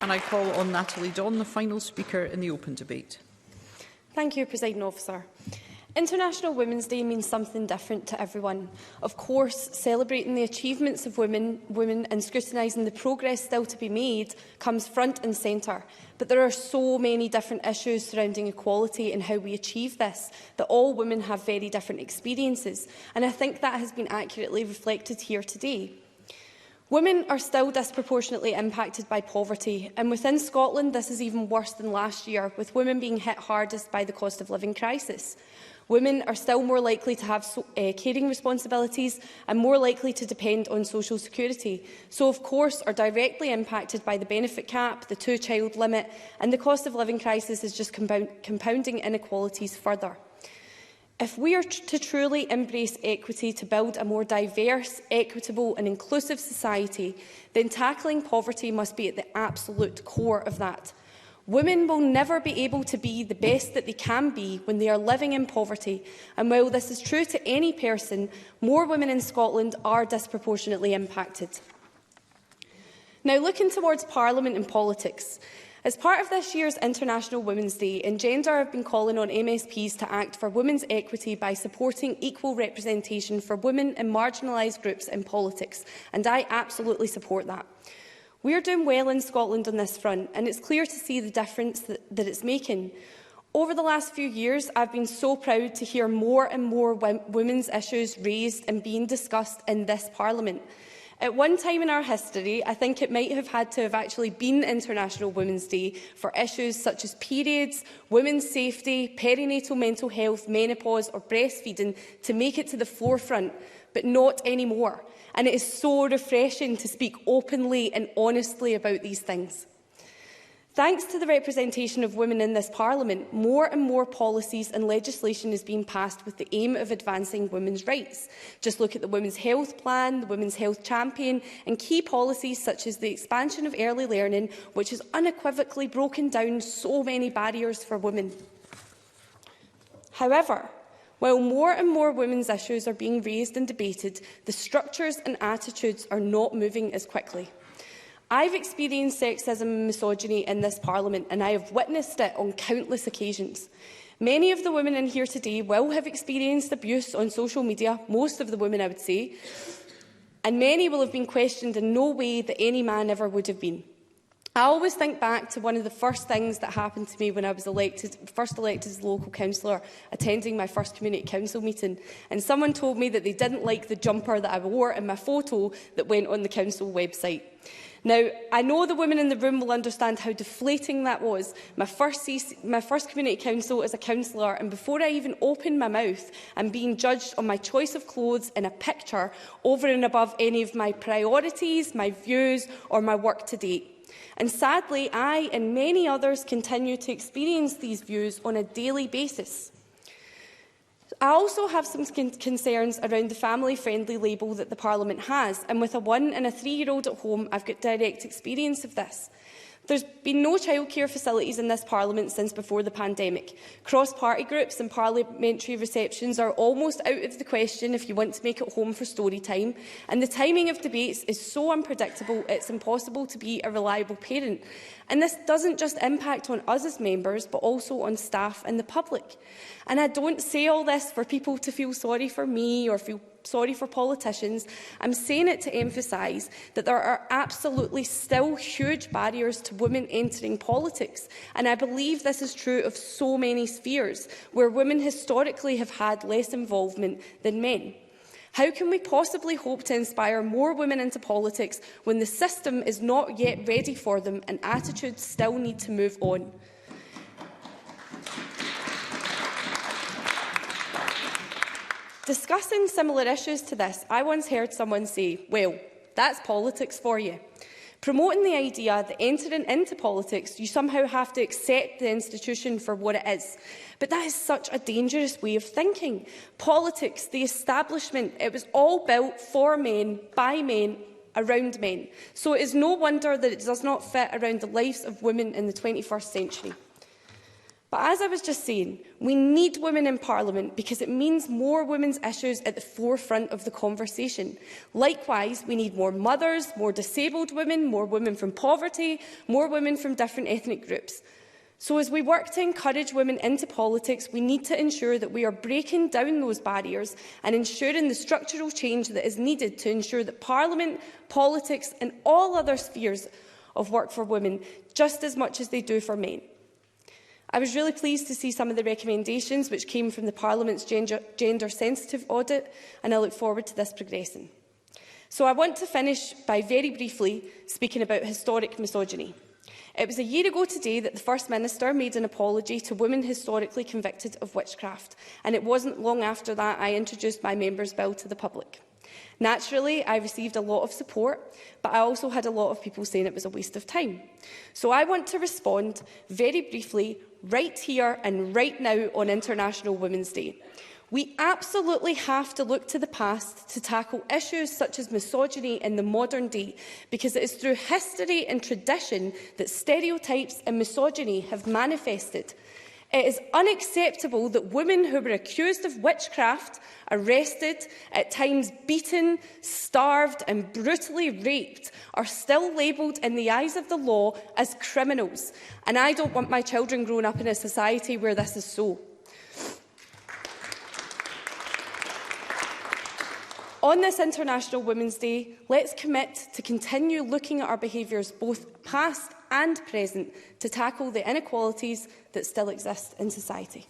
And I call on Natalie Don, the final speaker in the open debate. Thank you, Presiding Officer. International Women's Day means something different to everyone. Of course, celebrating the achievements of women and scrutinising the progress still to be made comes front and centre. But there are so many different issues surrounding equality and how we achieve this, that all women have very different experiences. And I think that has been accurately reflected here today. Women are still disproportionately impacted by poverty, and within Scotland this is even worse than last year, with women being hit hardest by the cost of living crisis. Women are still more likely to have caring responsibilities and more likely to depend on social security, so of course are directly impacted by the benefit cap, the two-child limit, and the cost of living crisis is just compounding inequalities further. If we are to truly embrace equity to build a more diverse, equitable and inclusive society, then tackling poverty must be at the absolute core of that. Women will never be able to be the best that they can be when they are living in poverty, and while this is true to any person, more women in Scotland are disproportionately impacted. Now, looking towards Parliament and politics. As part of this year's International Women's Day, Engender have been calling on MSPs to act for women's equity by supporting equal representation for women and marginalised groups in politics, and I absolutely support that. We are doing well in Scotland on this front, and it's clear to see the difference that it's making. Over the last few years, I've been so proud to hear more and more women's issues raised and being discussed in this Parliament. At one time in our history, I think it might have had to have actually been International Women's Day for issues such as periods, women's safety, perinatal mental health, menopause or breastfeeding to make it to the forefront, but not anymore. And it is so refreshing to speak openly and honestly about these things. Thanks to the representation of women in this Parliament, more and more policies and legislation is being passed with the aim of advancing women's rights. Just look at the Women's Health Plan, the Women's Health Champion and key policies such as the expansion of early learning, which has unequivocally broken down so many barriers for women. However, while more and more women's issues are being raised and debated, the structures and attitudes are not moving as quickly. I've experienced sexism and misogyny in this Parliament, and I have witnessed it on countless occasions. Many of the women in here today will have experienced abuse on social media, most of the women I would say, and many will have been questioned in no way that any man ever would have been. I always think back to one of the first things that happened to me when I was first elected as local councillor, attending my first community council meeting, and someone told me that they didn't like the jumper that I wore in my photo that went on the council website. Now, I know the women in the room will understand how deflating that was. My first community council as a councillor, and before I even opened my mouth, I'm being judged on my choice of clothes in a picture over and above any of my priorities, my views or my work to date. And sadly, I and many others continue to experience these views on a daily basis. I also have some concerns around the family-friendly label that the Parliament has, and with a 1- and a 3-year-old at home, I've got direct experience of this. There's been no childcare facilities in this Parliament since before the pandemic. Cross-party groups and parliamentary receptions are almost out of the question if you want to make it home for story time, and the timing of debates is so unpredictable it's impossible to be a reliable parent. And this doesn't just impact on us as members, but also on staff and the public. And I don't say all this for people to feel sorry for me or feel sorry for politicians. I'm saying it to emphasise that there are absolutely still huge barriers to women entering politics. And I believe this is true of so many spheres, where women historically have had less involvement than men. How can we possibly hope to inspire more women into politics when the system is not yet ready for them and attitudes still need to move on? Discussing similar issues to this, I once heard someone say, "Well, that's politics for you." Promoting the idea that entering into politics, you somehow have to accept the institution for what it is. But that is such a dangerous way of thinking. Politics, the establishment, it was all built for men, by men, around men. So it is no wonder that it does not fit around the lives of women in the 21st century. But as I was just saying, we need women in Parliament because it means more women's issues at the forefront of the conversation. Likewise, we need more mothers, more disabled women, more women from poverty, more women from different ethnic groups. So as we work to encourage women into politics, we need to ensure that we are breaking down those barriers and ensuring the structural change that is needed to ensure that Parliament, politics and all other spheres of work for women just as much as they do for men. I was really pleased to see some of the recommendations which came from the Parliament's gender-sensitive audit, and I look forward to this progressing. So I want to finish by very briefly speaking about historic misogyny. It was a year ago today that the First Minister made an apology to women historically convicted of witchcraft, and it wasn't long after that I introduced my Members' Bill to the public. Naturally, I received a lot of support, but I also had a lot of people saying it was a waste of time. So I want to respond very briefly, right here and right now on International Women's Day. We absolutely have to look to the past to tackle issues such as misogyny in the modern day, because it is through history and tradition that stereotypes and misogyny have manifested. It is unacceptable that women who were accused of witchcraft, arrested, at times beaten, starved and brutally raped are still labelled in the eyes of the law as criminals. And I don't want my children growing up in a society where this is so. On this International Women's Day, let's commit to continue looking at our behaviours, both past and present, to tackle the inequalities that still exist in society.